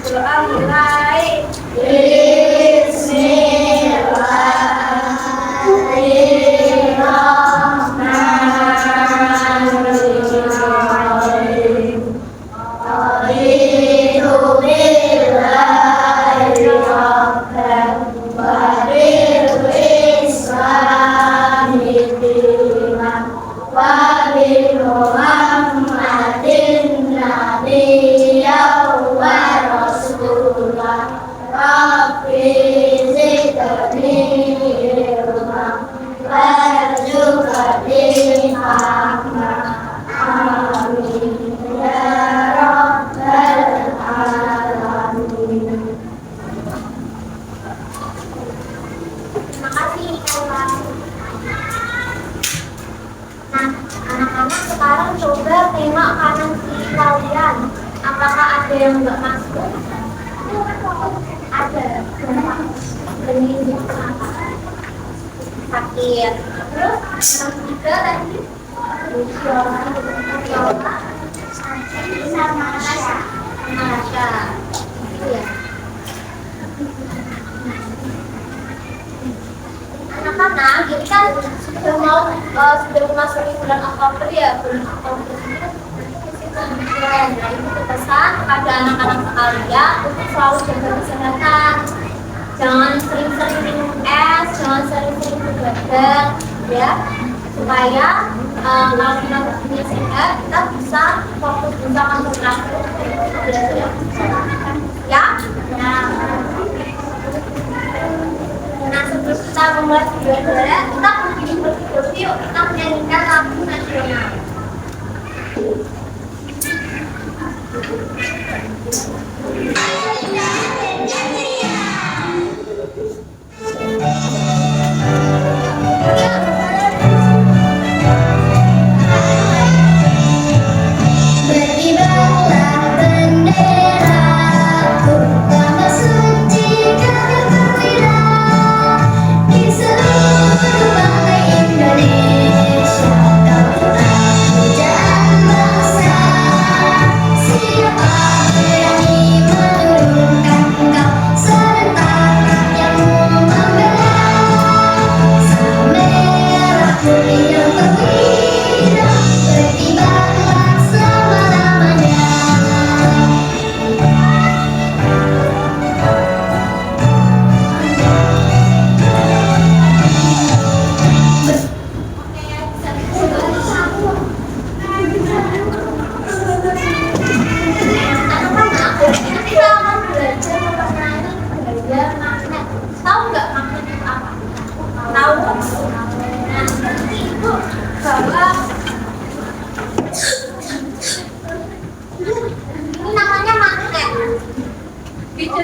Doa mulai. Sekarang coba tengok kanan kiri kalian. Apakah ada yang nggak masuk? Ada. Ini sakit. Terus yang ketiga tadi sama Nasya. Iya. Anak-anak, ini kan sudah memasuki bulan Oktober ya, bulan Oktober ini nah, itu pesan kepada anak-anak sekalian untuk selalu jaga kesehatan. Jangan sering-sering minum es, jangan sering-sering begadang, ya, supaya kalau kita tubuhnya sehat, kita bisa fokus bisa konsentrasi untuk belajar yang ya. Nah, sebelum kita memulai video-videonya, kita bersih-bersih yuk, kita menyanyikan lagu nasional.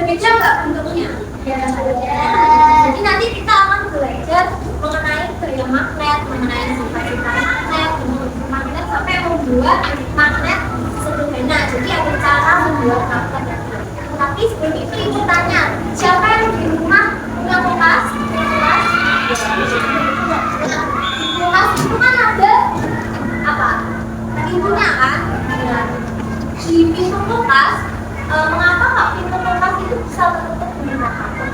Bijak nggak bentuknya? Jadi nanti kita akan belajar mengenai gaya magnet, mengenai sifat-sifat magnet sampai membuat magnet sederhana. Jadi ada cara membuat magnet. Tapi sebelum itu ibu tanya, siapa yang di rumah punya kulkas? Kulkas itu kan ada apa? Pintunya kan? Di pintu kulkas. Mengapa kok pintu kulkas itu bisa tertutup dengan magnet?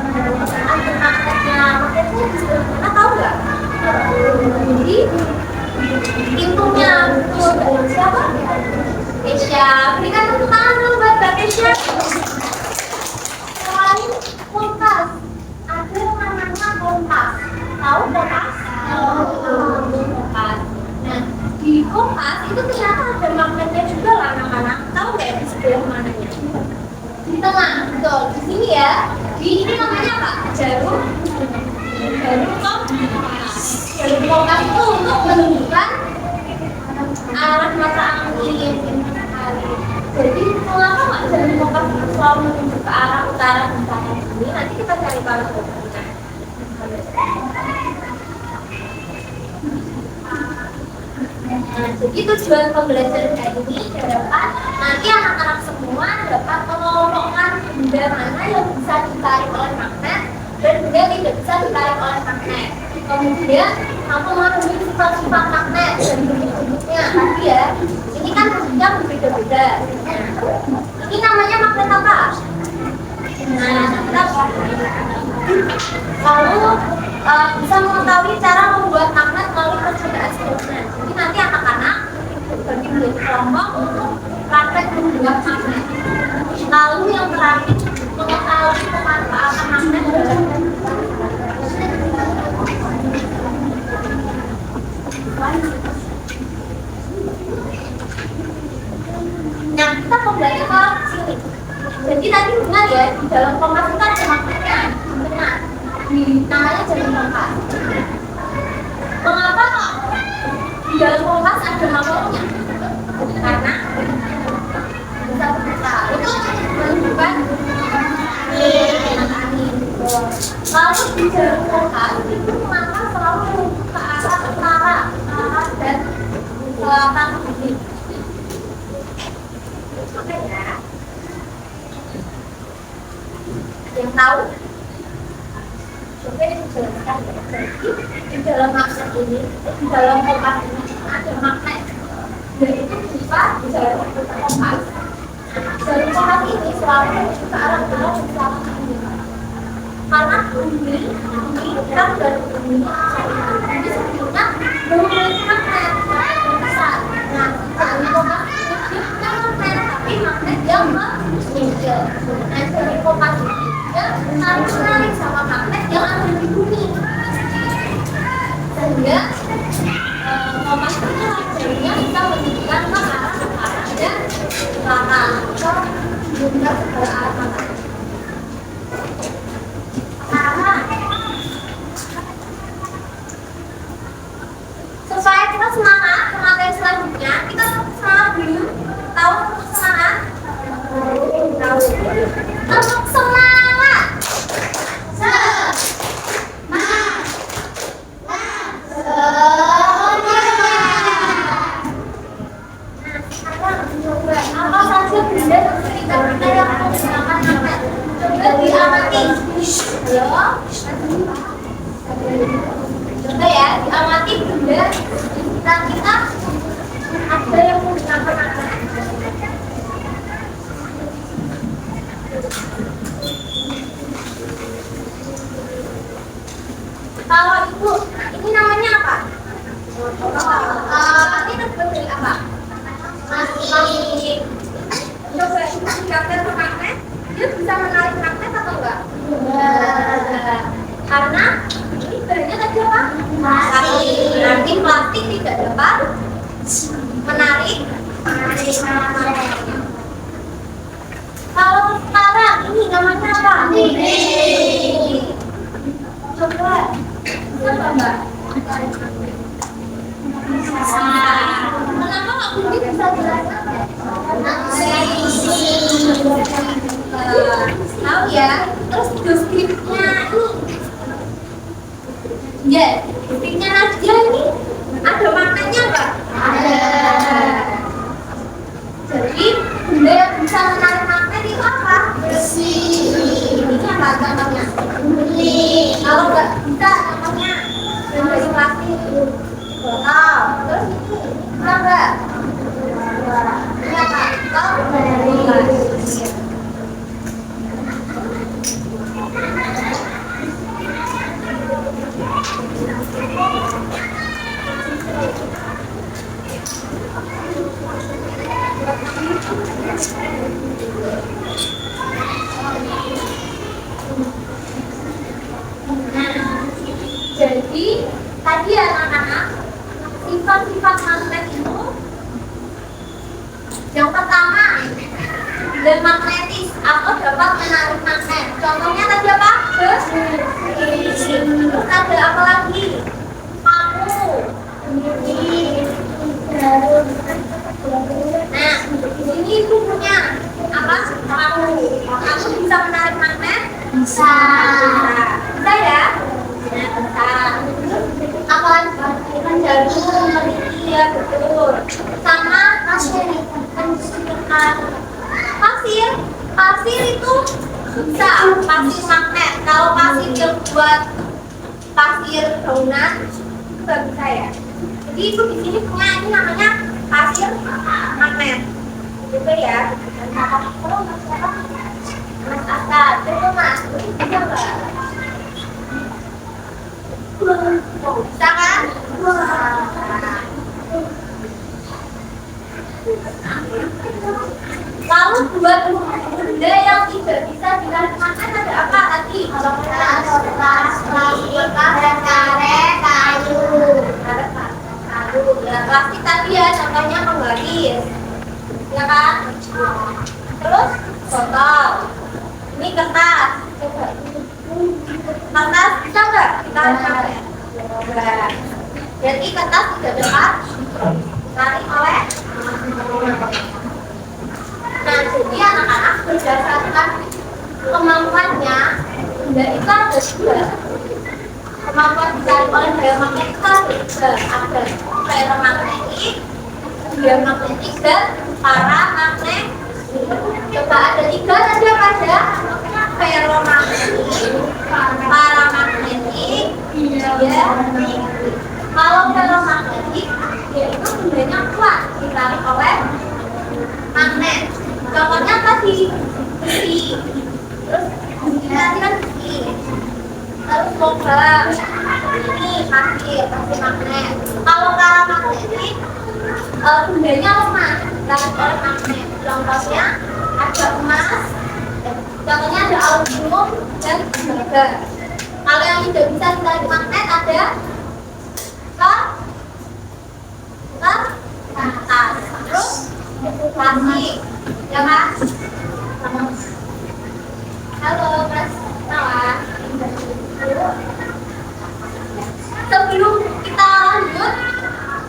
Ada magnetnya, magnetnya di sebelah tahu nggak? Jadi pintunya itu siapa? Kesha, berikan tepuk tangan dulu buat Mbak Kesha. Selain kulkas, ada namanya kompas. Tahu kompas? Kompas. Nah, di kompas itu ternyata ada magnetnya juga lah anak-anak. Tahu nggak di sebelah mananya? Di tengah, betul. Di sini ya. Di ini namanya apa? Jarum. Jarum kompas. Jarum kompas itu untuk menunjukkan arah mata angin. Jadi mengapa nggak jarum kompas itu selalu menunjuk ke arah utara dan selatan ini? Nanti kita cari tahu. Nah, jadi tujuan pembelajaran kali ini dapat nanti anak-anak semua dapat mengelompokkan benda mana yang bisa ditarik oleh magnet dan benda tidak bisa ditarik oleh magnet. Kemudian aku memahami sifat-sifat magnet dan bentuk-bentuknya tadi ya. Ini kan bentuknya berbeda-beda. Nah, ini namanya magnet magnet apa? Nah, lalu bisa mengetahui cara membuat magnet melalui percobaan sebelumnya. Jadi nanti anak-anak bagi menjadi kelompok untuk praktek membuat magnet. Lalu yang terakhir mengetahui pemanfaatan magnet dalam nah, kita kembali ke sini. Jadi tadi benar ya, di dalam kompas itu ada magnetnya. Benar. Namanya jarum kompas. Mengapa kok di dalam kompas ada magnetnya? Karena bisa berputar. Itu menunjukkan angin. Lalu di jarum kompas itu mengapa selalu ke arah utara, dan selatan bumi. Makanya yang tahu coba dijelaskan. Di dalam magnet ini, di dalam kompas ini ada magnet, dan itu bisa di dalam kompas. Jarum kompas ini selalu ke arah utara dan selatan bumi. Karena bumi kan dari bumi jadi sebetulnya belum memiliki magnet besar. Nah, jarum kompas itu magnet, tapi magnet yang meninggal. Nah, jarum kompas ini tarik sama magnet yang ada di bumi, sehingga kompas itu akhirnya bisa menunjukkan ke arah utara dan selatan atau juga ke arah magnet. Supaya kita semangat ke materi selanjutnya, kita semangat dulu. Tahu untuk semangat? Tahu. Untuk semangat. Apa saja benda ketika kita yang menggunakan magnet? Coba diamati. Coba ya, diamati benda sekitar kita ada yang menggunakan magnet. Kalau ibu, ini namanya apa? Ini terbuat dari apa? Masih. Coba ibu daftar ke magnet, dia bisa menarik magnet atau enggak? Karena ini bahannya tadi apa? Plastik. Berarti plastik tidak dapat menarik magnet. Kalau sekarang ini namanya apa? Coba. Kenapa Mbak? Kenapa Mbak Budi bisa jelaskan? Tahu ya? Terus deskripsinya ini. Ya, deskripsinya Nadia ini ada magnetnya Mbak? Ada. Jadi benda yang bisa menarik magnet itu apa? Besi. Ini apa gambarnya? Besi. Kalau nggak bisa namanya dari plastik. Botol. Terus ini apa? Ini apa? Botol dari plastik. Jadi tadi ya anak-anak, sifat-sifat magnet itu yang pertama, dan magnetis atau dapat menarik magnet. Contohnya tadi apa? Besi. Terus ada apa lagi? Paku. Nah, di sini ibu punya apa? Paku. Paku bisa menarik magnet? Bisa. Bisa ya? Bisa. Apalagi jarum, peniti, ya betul. Sama pasir. Pasir itu bisa pasir magnet. Kalau pasir yang buat pasir daunan itu bisa ya. Jadi itu di sini punya ini namanya pasir magnet. Juga ya. Kalau Mas Asta, coba Mas, bisa nggak? Bisa kan? Lalu buat benda yang tidak bisa dilakukan ada apa tadi? Kertas, dan karet, kayu. Ya, plastik tadi ya, contohnya penggaris, ya kan? Terus botol. Ini kertas. Coba. Kertas bisa nggak kita pakai? Enggak. Jadi kertas tidak dapat ditarik oleh. Nah, jadi anak-anak berdasarkan kemampuannya, benda itu ada dua. Kemampuan ditarik oleh daya magnet itu ada dua. Ada ferromagnetik, diamagnetik, dan paramagnetik. Coba ada tiga tadi apa aja? Ferromagnetik, paramagnetik, diamagnetik. Kalau ferromagnetik, dia itu bendanya kuat ditarik oleh magnet. Contohnya tadi besi, terus tadi kan besi, terus logam, ini pasir magnet. Kalau paramagnetik, bendanya lemah ditarik oleh magnet. Contohnya ada emas, contohnya ada aluminium dan tembaga. Kalau yang tidak bisa ditarik magnet ada kertas, terus plastik, ya kan? Halo Mas Nawa. Sebelum kita lanjut,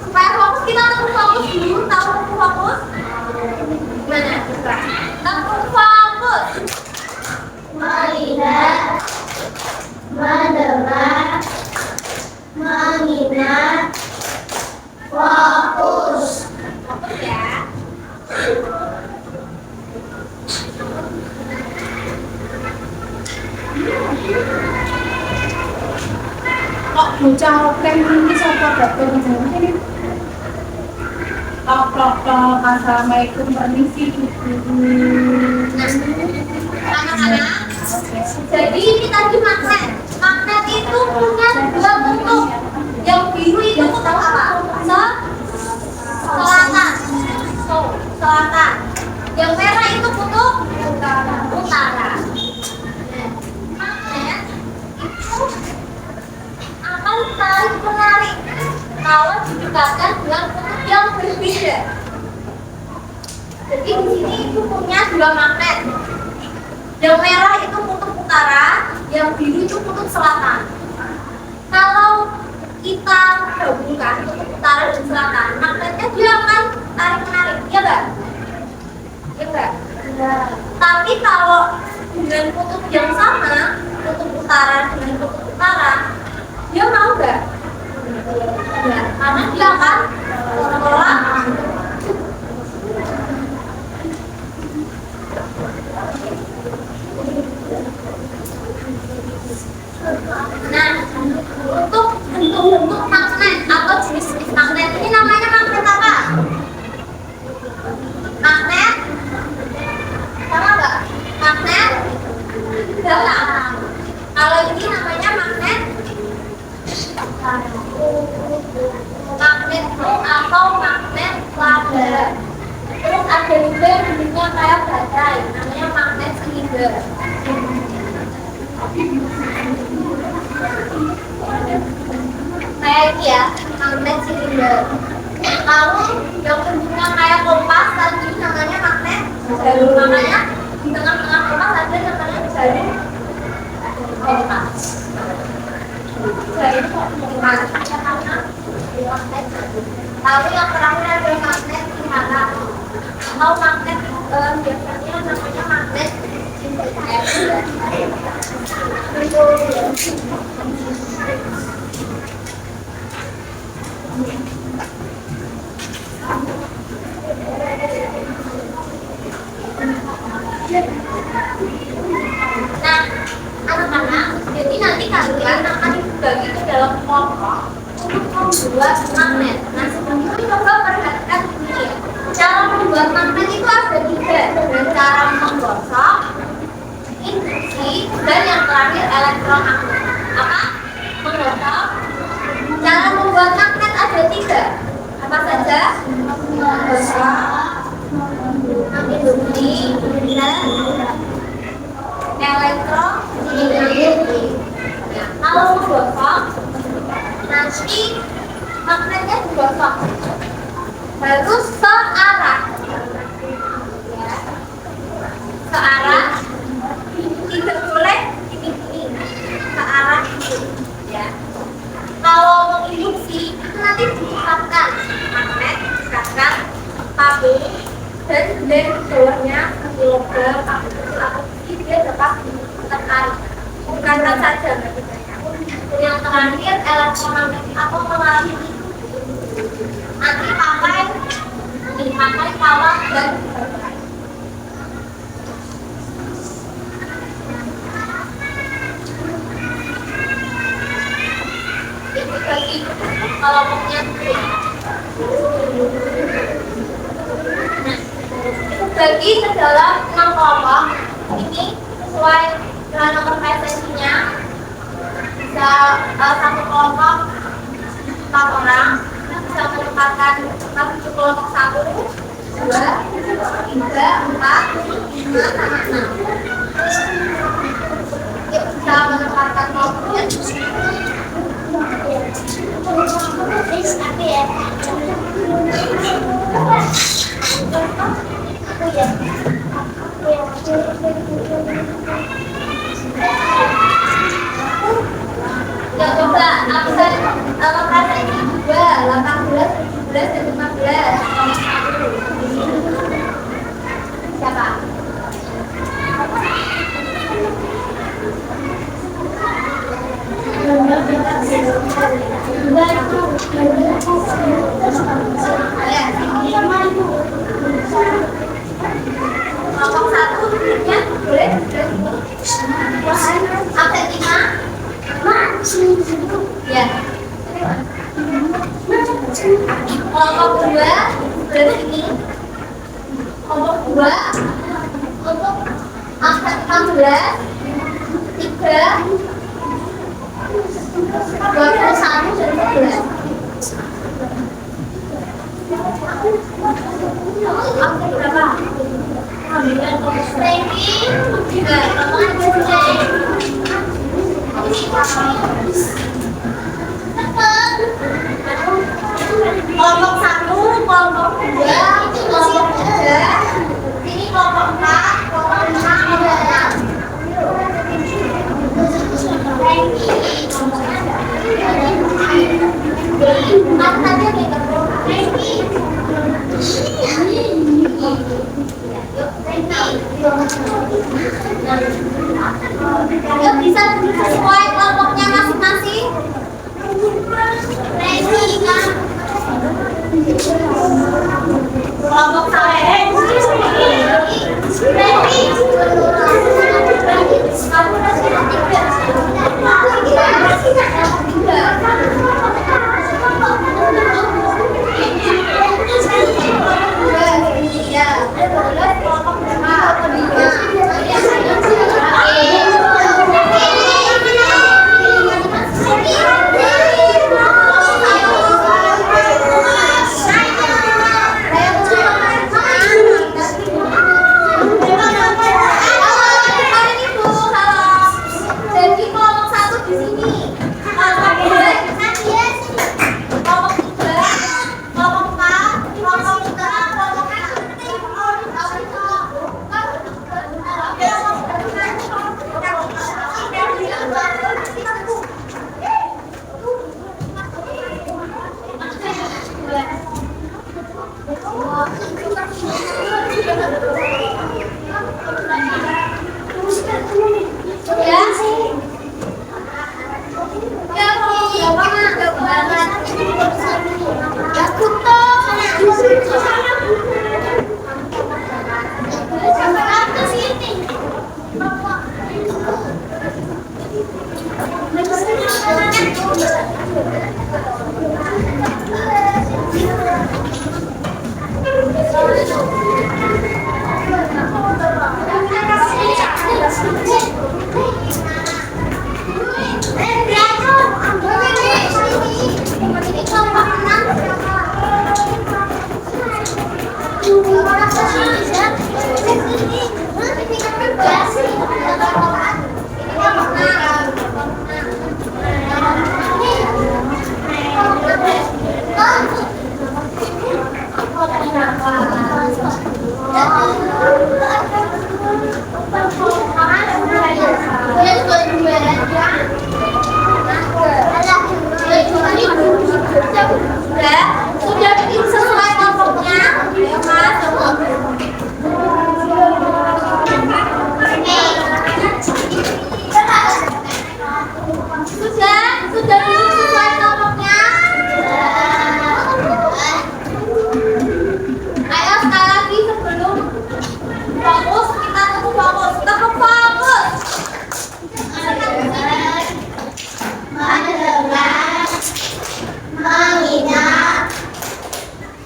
supaya fokus kita harus fokus dulu, tahu fokus? Gimana? Tahu fokus? Melihat, mendengar, mengingat, fokus. Fokus ya. Kok bocah open ini siapa datang ini? Tok, assalamualaikum, permisi. Anak-anak, jadi ini tadi magnet. Magnet itu punya dua bentuk. Yang biru itu kutub apa? Selatan. Selatan. Yang merah itu kutub utara. Magnet itu akan saling menarik kalau didekatkan dengan kutub yang berbeda. Jadi di sini itu punya dua magnet. Yang merah itu kutub utara, yang biru itu kutub selatan. Kalau kita gabungkan kutub utara dan selatan, magnetnya dia akan tarik menarik, ya enggak? Ya enggak? Tapi kalau dengan kutub yang sama, kutub utara dengan kutub utara, dia mau enggak? Ya, karena dia akan menolak. Nah, untuk bentuk-bentuk magnet atau jenis-jenis magnet ini namanya magnet apa? Magnet sama enggak? Magnet dalam. Kalau ini namanya magnet atau magnet laba. Terus ada juga yang bentuknya kayak baterai, namanya magnet silinder. Kayak ini ya, magnet silinder. Lalu yang bentuknya kayak kompas tadi namanya magnet jarum. Makanya di tengah-tengah kompas ada namanya jarum kompas. Jarum kompas. Lalu yang terakhir ada magnet timara. Atau magnet biasanya namanya magnet Nah, anak-anak, jadi nanti kalian akan dibagi ke dalam kelompok untuk membuat magnet. Nah, sebelum itu coba perhatikan ini ya. Cara membuat magnet itu ada ketiga dengan cara menggosok, induksi, dan yang terakhir elektromagnet. Apa? Menggosok. Cara membuat magnet ada tiga. Apa saja? Menggosok, induksi, dan elektromagnet. Ya, kalau menggosok, nanti magnetnya digosok harus searah, ya. Searah, tidak boleh ini searah itu, ya. Kalau menginduksi itu nanti diikatkan magnet, diikatkan tabung dan lem bawahnya kilogram atau dia dapat tertarik, bukan saja berbedanya. Yang terakhir elektromagnet atau pengaruh itu nanti dipakai kawat dan baterai. Itu bagi kelompoknya dulu. Nah, itu bagi ke dalam 6 kelompok. Ini sesuai dengan nomor presensinya. Bisa satu kelompok 4 orang, bisa menempatkan satu kelompok 1, 2, 3, 4, 5, sama 6. Yuk, bisa menempatkan kelompoknya. Ya coba absen presensi 2, 18, 17, dan 15. Siapa? Kelompok 1 ya, boleh? Absen 5. Ya. Kelompok 2 berarti ini. Kelompok 2 untuk absen 16, 3, 21 dan 11. Absen berapa? Kelompok 1, kelompok 2, kelompok 3, ini kelompok 4, kelompok 5, kelompok 6. Yuk, bisa sesuai kelompoknya masing-masing. Kelompok 1. mengingat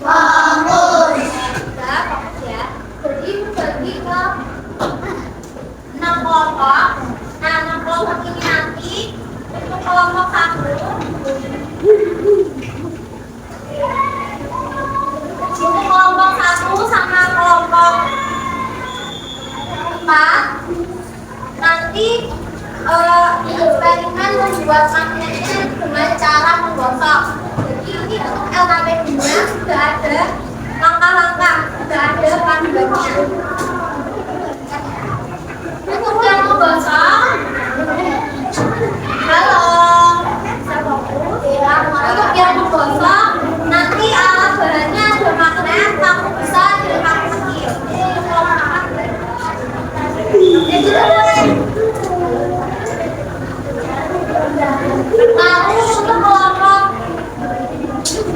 fokus. Kita fokus ya. Jadi bagi ke 6 kelompok. Nah, 6 kelompok ini nanti untuk kelompok 1 sama kelompok 4 nanti eksperimen membuat magnetnya dengan cara menggosok. Jadi ini untuk LKP2 sudah ada langkah-langkah, sudah ada panduannya. Untuk yang menggosok, halo, bisa fokus ya. Untuk yang menggosok, nanti alat bahannya ada magnet, paku besar, dan paku kecil. Lalu untuk kelompok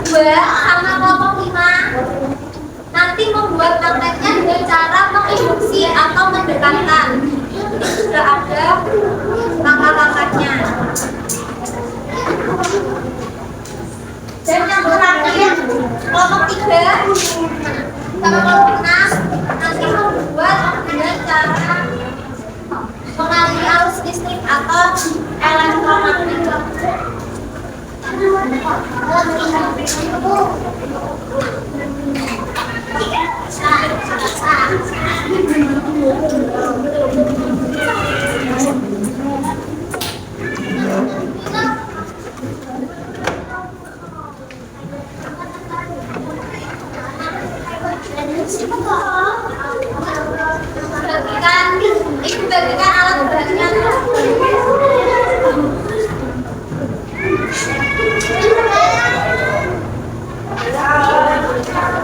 2 sama kelompok 5 nanti membuat magnetnya dengan cara menginduksi atau mendekatkan. Ini sudah ada langkah-langkahnya. Dan yang terakhir kelompok 3 sama kelompok 6 nanti membuat dengan cara mengaliri arus listrik atau elektromagnetik. Bagikan alat bahannya.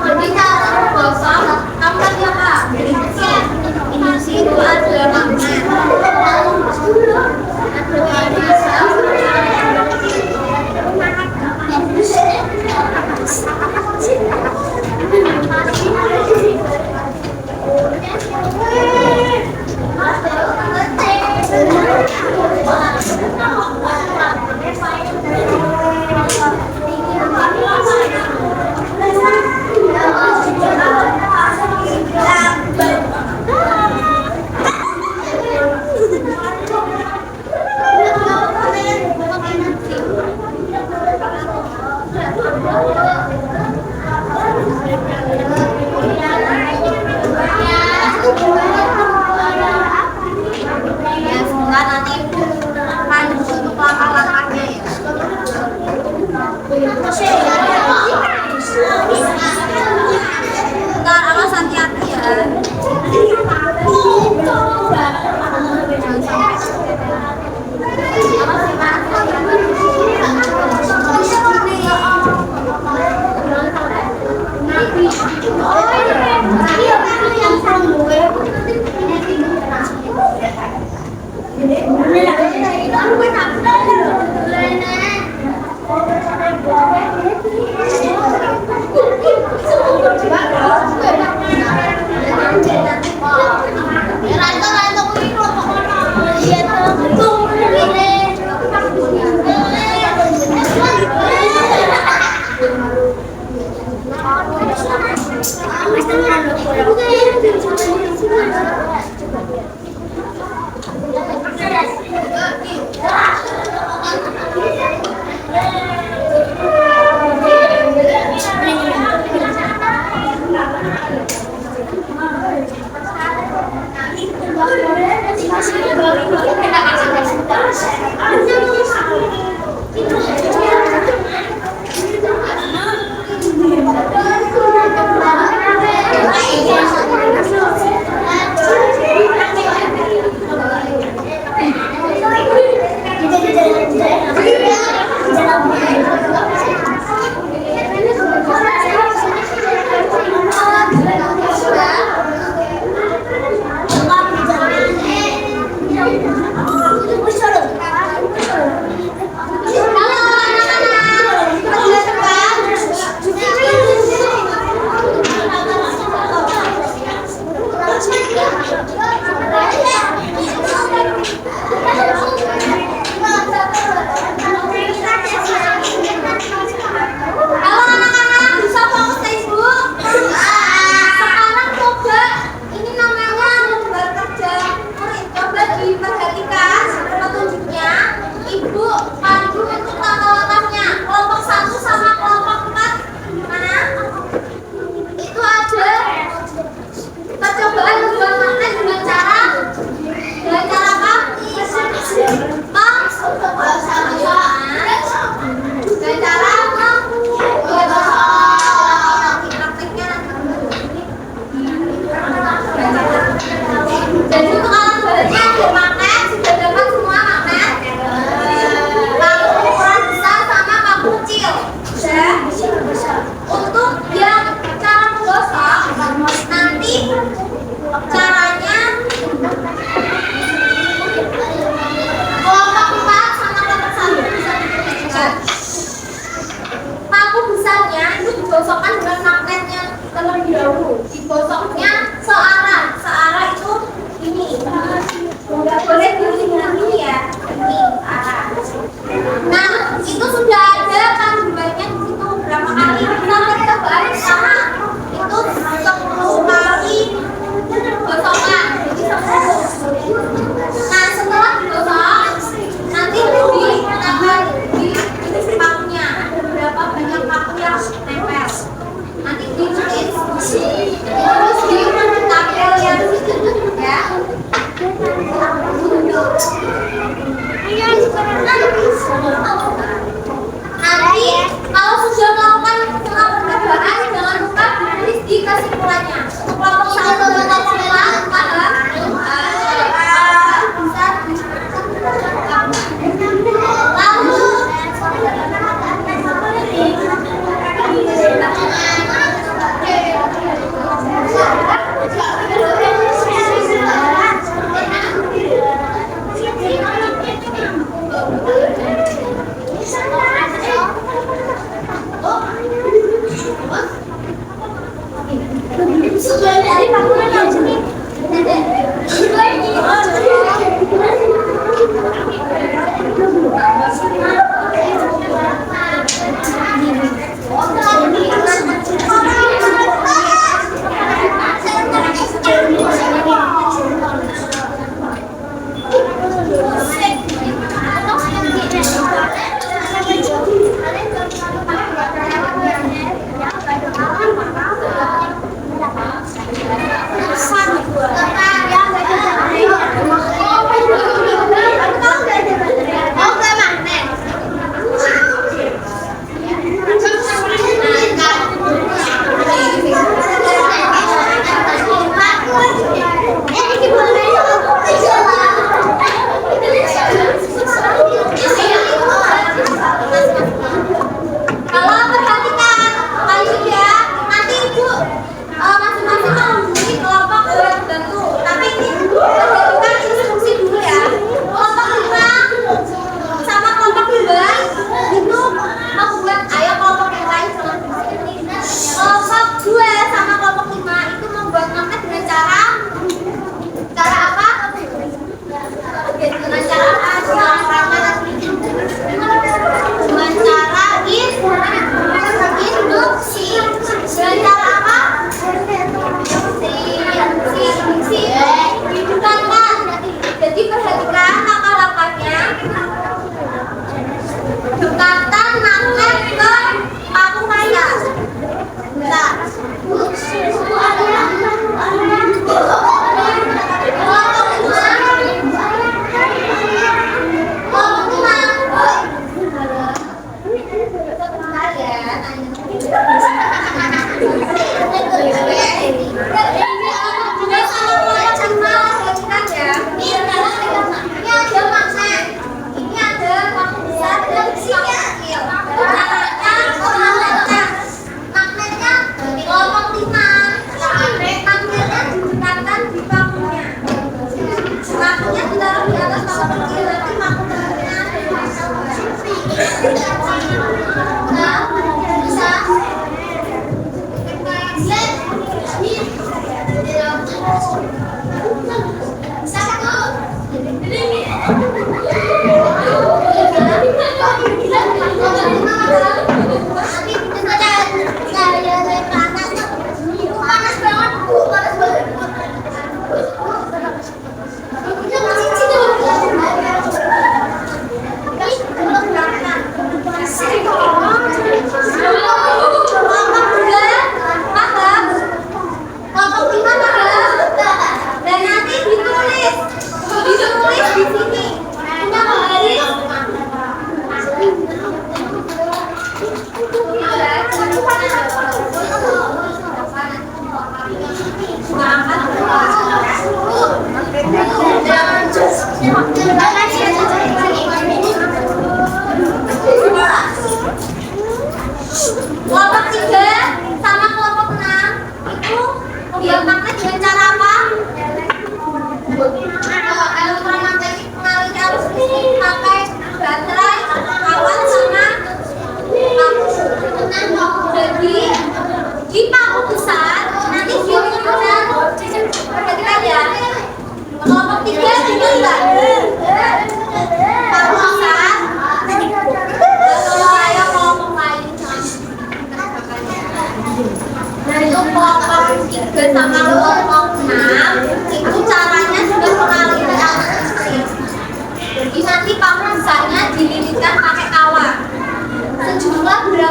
Jadi cara menggosok, kamu tadi apa? Induksi itu ada magnet. Ada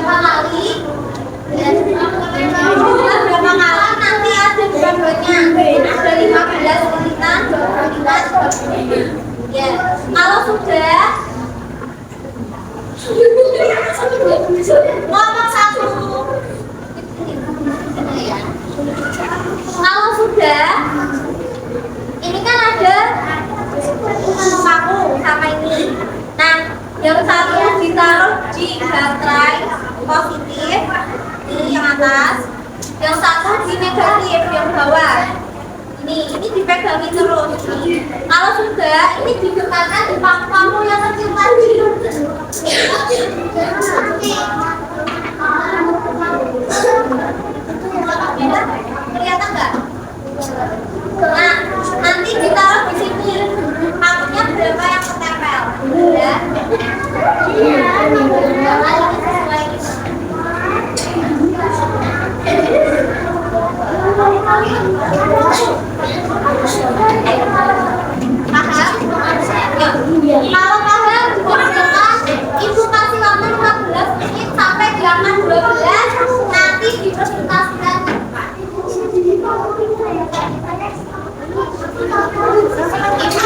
berapa kali? Berapa kali nanti ada dua-duanya. Ada 15 ulitan, 25, 25. Ya, kalau sudah ngomong satu. Kalau sudah, ini kan ada paku sama ini. Nah, yang satu ditaruh di baterai positif, ini yang atas. Yang satu di negatif, yang bawah. Ini dipegangi terus. Kalau sudah, ini didekatkan di paku-paku yang kecil tadi. Kelihatan nggak? Nah, nanti ditaruh di sini. Pakunya berapa yang ketempel? Ya. Paham? Kalau paham, Ibu kasih waktu 15 menit sampai jam 12. Nanti dipresentasikan. Ibu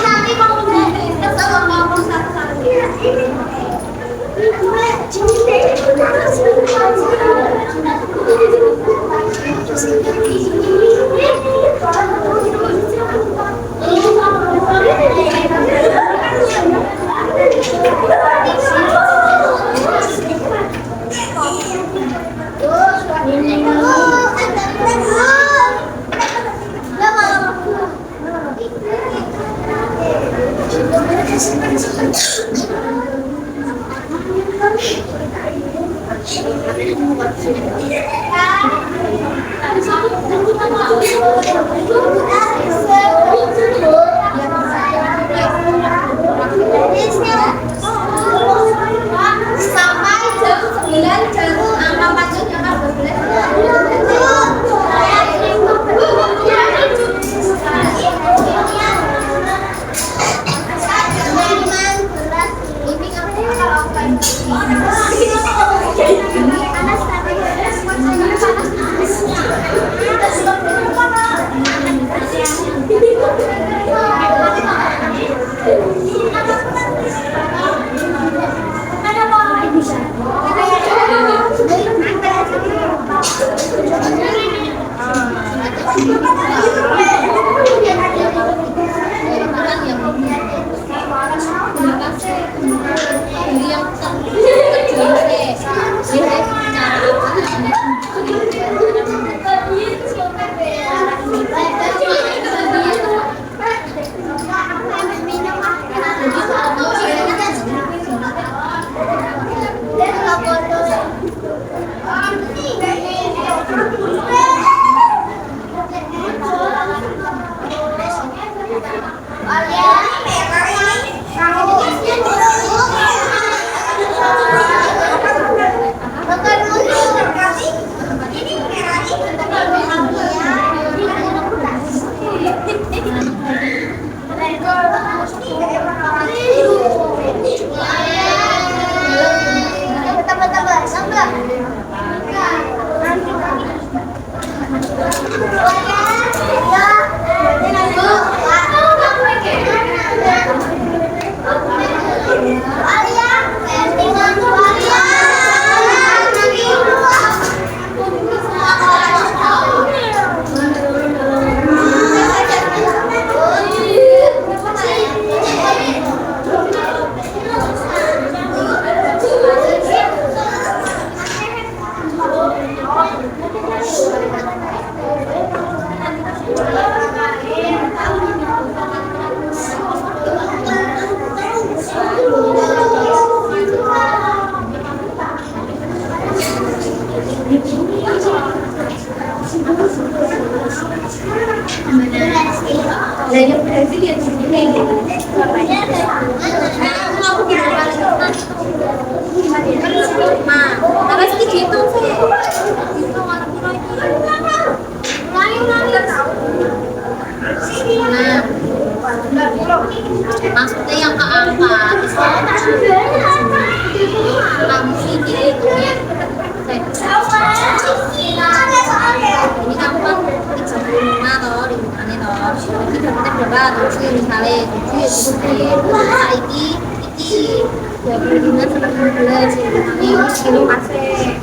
nanti mau menjelaskan sama ngomong satu-satu. Sampai jam 9 jam 4 jam Maksudnya yang keangkat. Kamu ini Ini kamu kan 35 toh, lingkungannya toh. Ini dapatnya berapa? Terus misalnya 7 ya saiki iki 25 sampai 15 ini kilo kasih.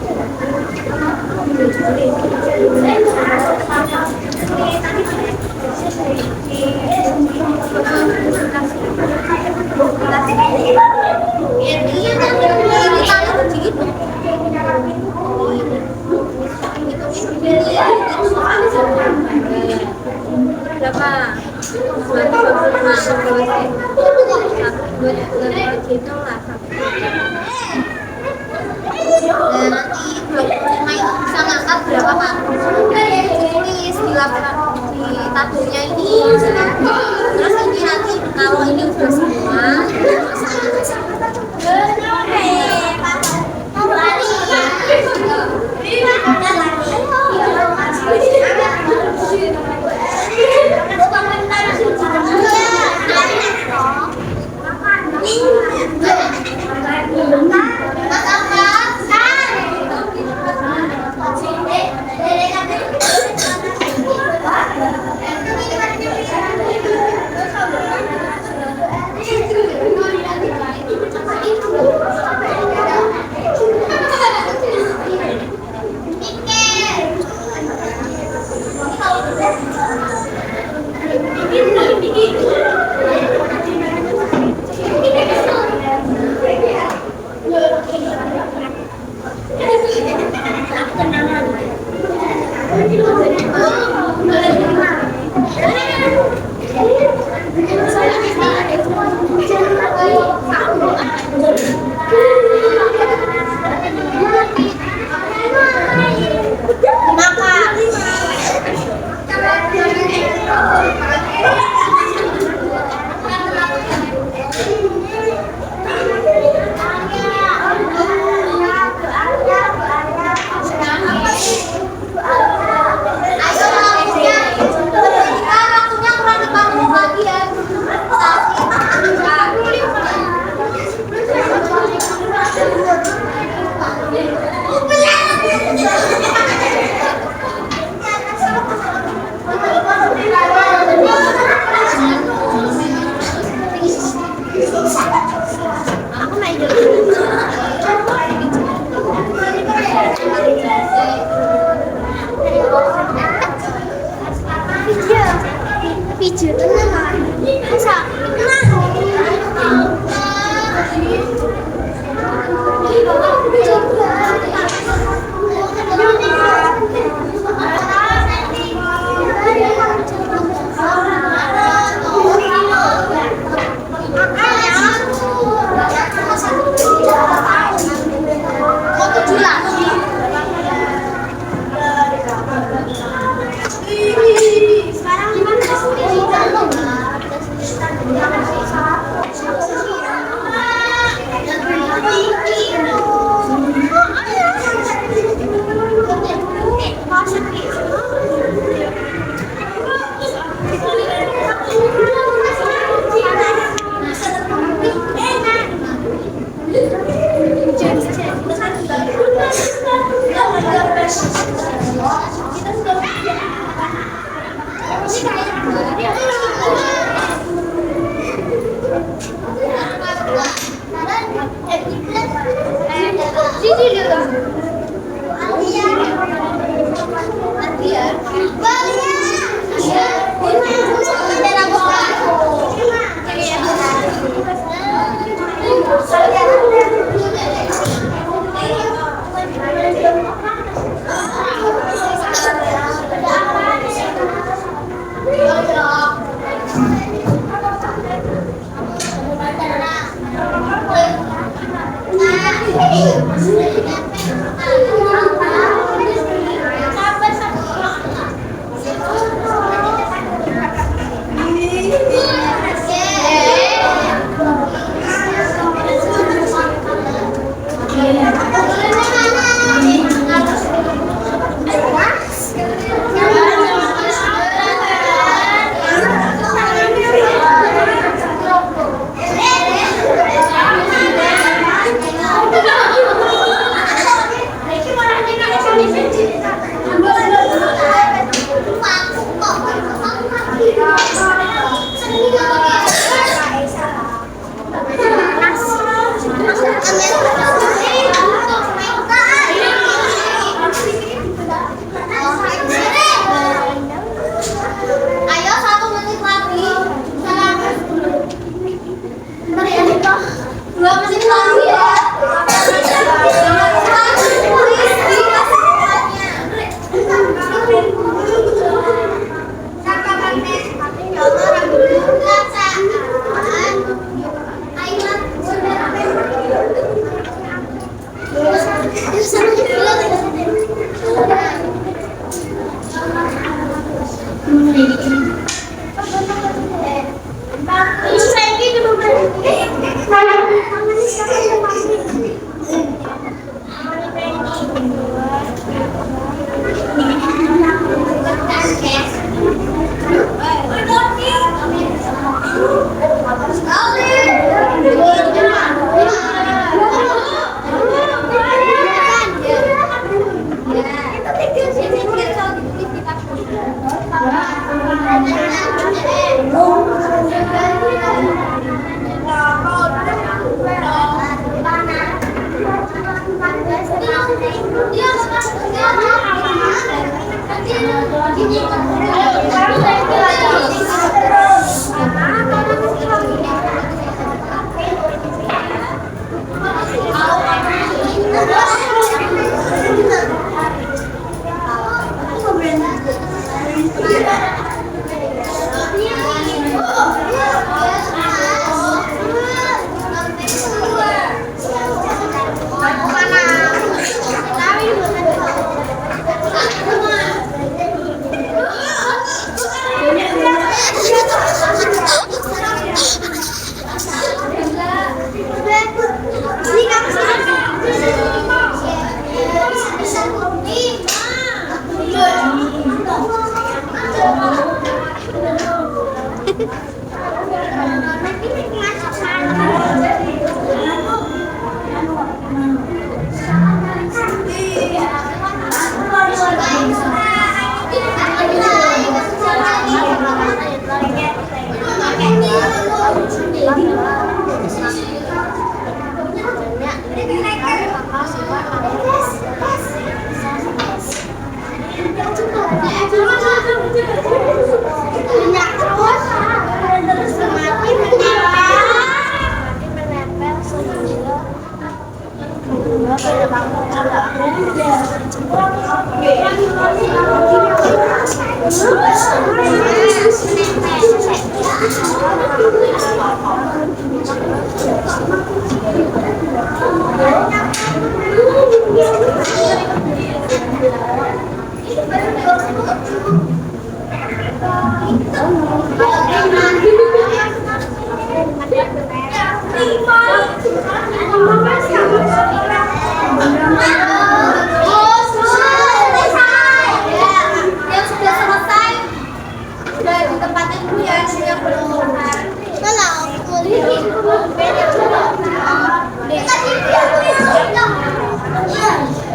Berapa? 25 gitu lah. Dan nanti 25 itu bisa ngangkat berapa Pak? Tulis di laporan di tabelnya ini. Terus ini nanti kalau ini udah semua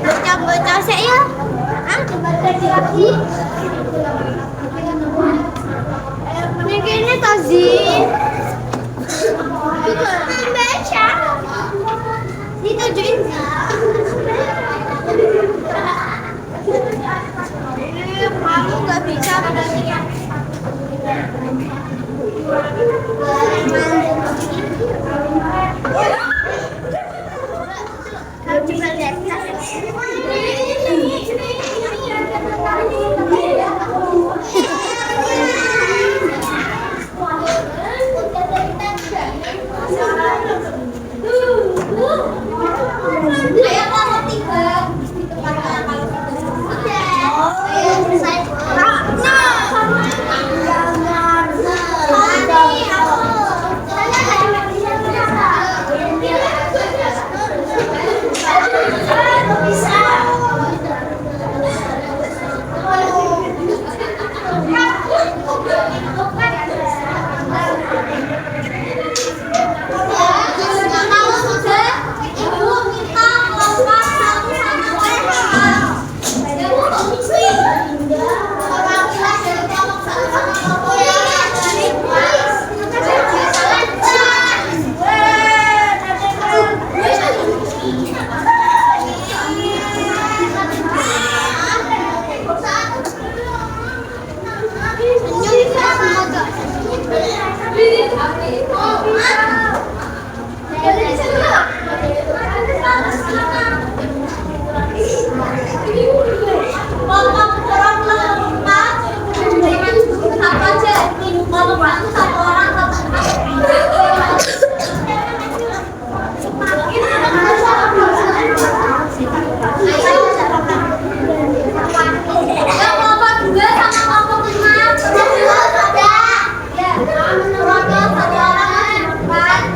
Bocah-bocah sih ya. Ini Tazi. Baca. Ditujuin. Kamu gak bisa Yang kelompok 2 sama kelompok 5 ada. Ya, menurutnya satu orang di depan.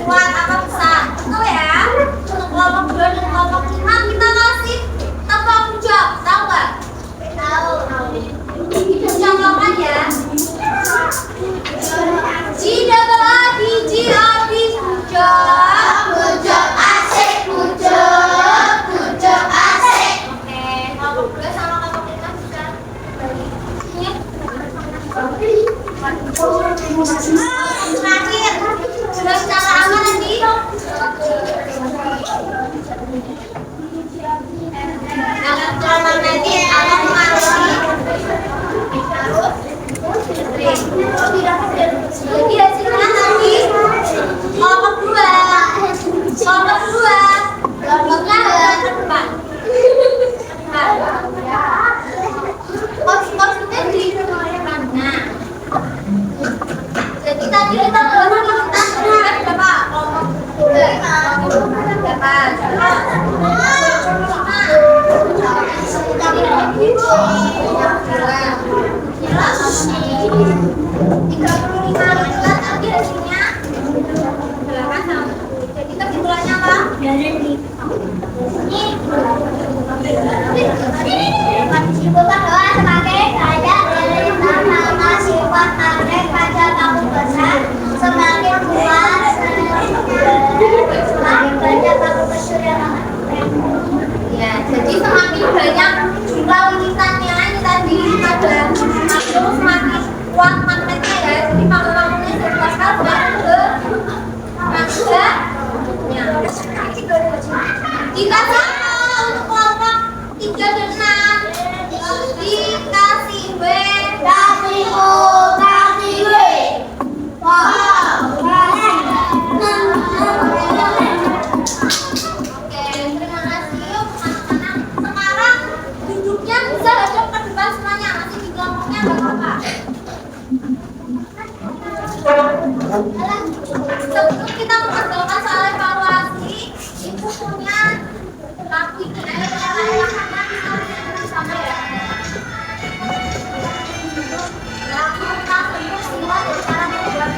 kuat apa besar? Betul ya? Untuk kelompok 2 dan kelompok 5 kita kasih tebak jawab, tahu nggak? Tahu. Contohkan ya. Jika lagi habis pucuk asik pucuk asik. Oke, kelompok 2 sama kelompok 5 bisa balik. Terakhir, sudah cara apa nanti? Elektromagnetik atau pengaruh jadi hasilnya tadi kelompok 2 kelompoknya ke depan. Maksudnya di mana? Jadi tadi kita berapa kelompok 35 tadi hasilnya 8 sama 10. Jadi kesimpulannya apa? Disimpulkan bahwa sebagai gaya dari nama sifat target pada kamu besar semakin luas semakin banyak kamu besar yang ya, jadi semakin banyak jumlah linisannya ini tadi ada terus semakin kuat magnetnya ya, jadi magnetnya sirkulasi semakin ke magnetnya. Jika sama untuk kelompok 3 dan 6 dikasih W kasih O kasih W. Oke, terima kasih yuk anak-anak. Sekarang duduknya bisa hadap ke depan semuanya, masih di kelompoknya nggak apa-apa. Sebelum kita mengerjakan soal evaluasi, ibu punya lagu ini sama ya. Lagu tentang peristiwa dan cara membuat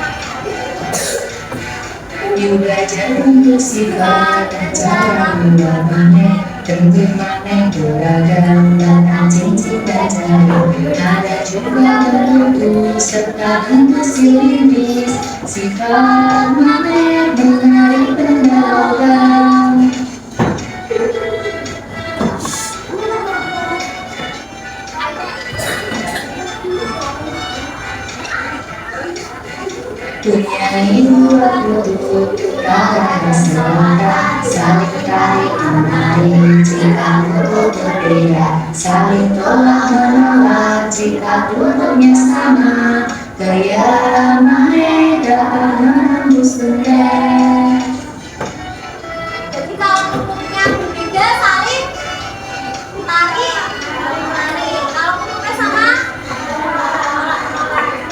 You belajar untuk sifat dan cara membuatnya tentu mana beragam dan anjing cinta jari ada juga bentuk serta bentuk silis sifat mana menarik benda logam. Dunia ini dua bentuk, tak ada selera, saling tarik menarik jika bentuk berbeda, saling tolak menolak jika bentuknya sama, gaya mana dapat menembus benda. Jadi kalau bentuknya berbeda saling tarik. Kalau bentuknya sama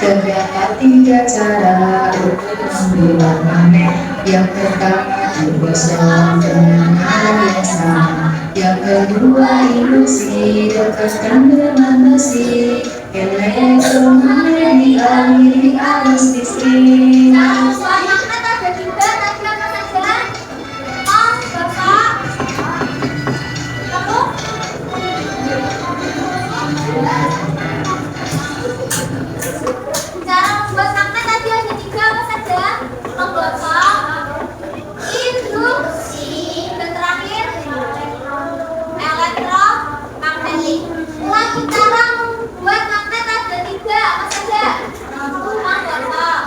Terdapat 3 cara untuk membuat magnet. Yang pertama digosok dengan alat yang sama. Yang kedua induksi dekatkan dengan besi. Elektromagnet dialiri arus listrik. nah, soal magnet ada juga tadi apa saja? Gosok. Cara membuat magnet tadi ada 3 apa saja? Menggosok, induksi, dan terakhir elektromagnetik. Ulangi cara membuat magnet ada 3 apa saja? Menggosok,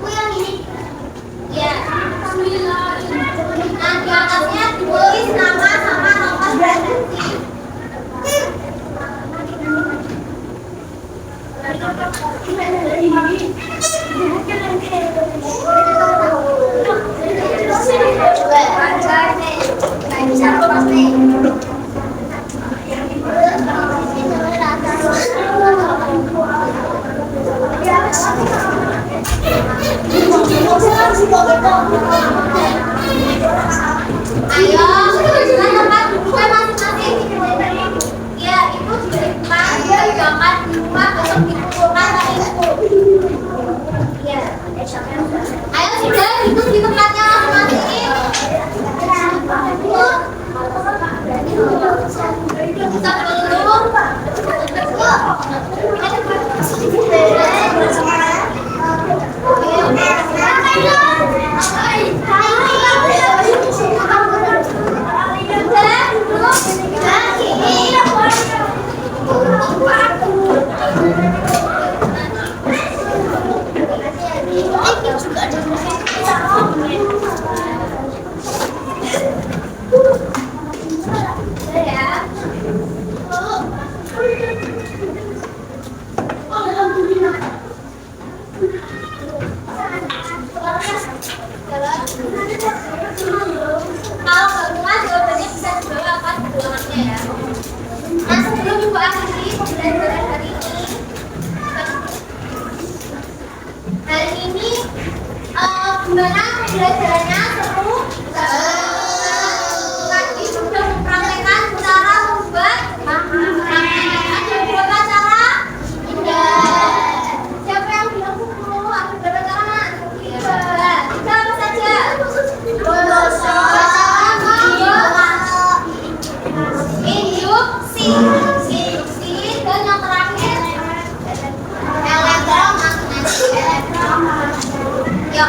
Bu yang ini. Ya. Nah, di atasnya tulis nama sama nomor referensi. Ayo, silakan tempat duduknya masing-masing. Ya, ibu sudah di rumah. Ayo, jangan di rumah besok dikumpulkan sama ibu. Ya, ayo sudah duduk di tempatnya masing-masing. Kalau gabungan jawabannya bisa dibawa kan keduanya ya. Nah, sebelum ibu akhiri pembelajaran hari ini, gimana pembelajarannya? Seru? Tadi sudah mempraktekkan cara membuat ada berapa cara? Siapa yang bilang 10? Ada berapa cara? 3 apa saja? Induksi, dan yang terakhir elektromagnetik. Ya,